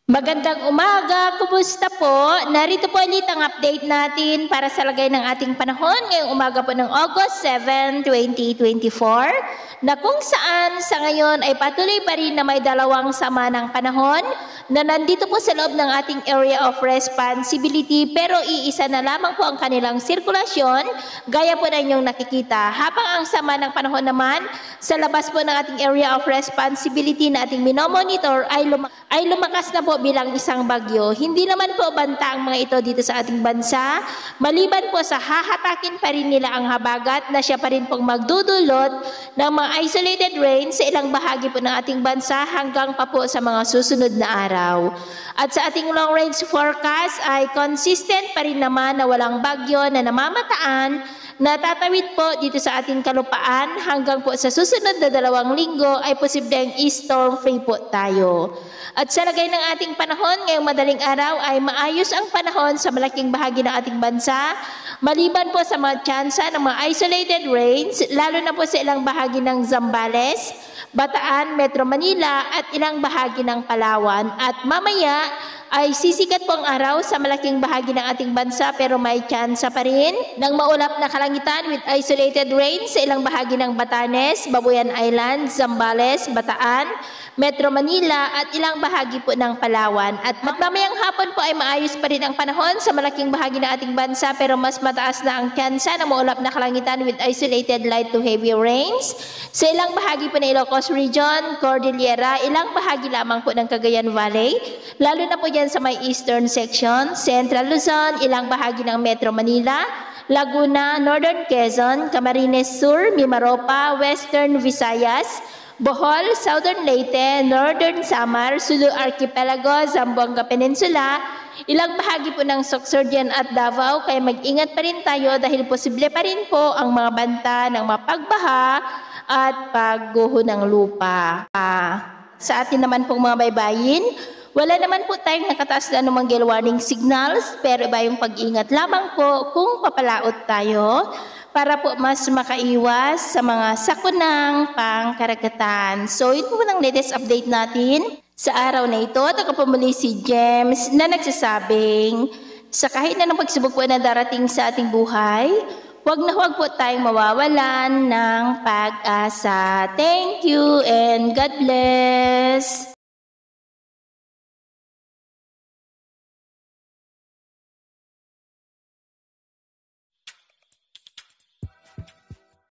Magandang umaga, kumusta po? Narito po ulit ang update natin para sa lagay ng ating panahon ngayong umaga po ng August 7, 2024 na kung saan sa ngayon ay patuloy pa rin na may dalawang sama ng panahon na nandito po sa loob ng ating area of responsibility pero iisa na lamang po ang kanilang sirkulasyon gaya po na inyong nakikita. Habang ang sama ng panahon naman sa labas po ng ating area of responsibility na ating minomonitor ay lumakas na po bilang isang bagyo. Hindi naman po banta ang mga ito dito sa ating bansa, maliban po sa hahatakin pa rin nila ang habagat na siya pa rin pong magdudulot ng mga isolated rain sa ilang bahagi po ng ating bansa hanggang pa po sa mga susunod na araw. At sa ating long range forecast ay consistent pa rin naman na walang bagyo na namamataan na tatawid po dito sa ating kalupaan hanggang po sa susunod na 2 linggo ay posibleng storm free po tayo. At sa lagay ng ating panahon ngayong madaling araw ay maayos ang panahon sa malaking bahagi ng ating bansa, maliban po sa mga tsansa ng mga isolated rains, lalo na po sa ilang bahagi ng Zambales, Bataan, Metro Manila at ilang bahagi ng Palawan. At mamaya ay sisikat po ang araw sa malaking bahagi ng ating bansa pero may tsansa pa rin ng maulap na kalangitan with isolated rain sa ilang bahagi ng Batanes, Babuyan Island, Zambales, Bataan, Metro Manila at ilang bahagi po ng Palawan. At mamayang hapon po ay maayos pa rin ang panahon sa malaking bahagi ng ating bansa pero mas mataas na ang tsansa ng maulap na kalangitan with isolated light to heavy rains sa ilang bahagi po ng Ilocos Region, Cordillera, ilang bahagi lamang po ng Cagayan Valley, lalo na po dyan sa may eastern section, Central Luzon, ilang bahagi ng Metro Manila, Laguna, Northern Quezon, Camarines Sur, Mimaropa, Western Visayas, Bohol, Southern Leyte, Northern Samar, Sulu Archipelago, Zamboanga Peninsula, ilang bahagi po ng Sorsogon at Davao, kaya mag-ingat pa rin tayo dahil posible pa rin po ang mga banta ng mapagbaha at pagguho ng lupa. Sa atin naman pong mga baybayin, wala naman po tayong nakataas na anumang gale warning signals, pero iba yung pag-ingat lamang po kung papalaot tayo para po mas makaiwas sa mga sakunang pangkaragatan. So, ito po ang latest update natin sa araw na ito. At ako po muli si James na nagsasabing sa kahit na ng pagsubok po na darating sa ating buhay, huwag po tayong mawawalan ng pag-asa. Thank you and God bless!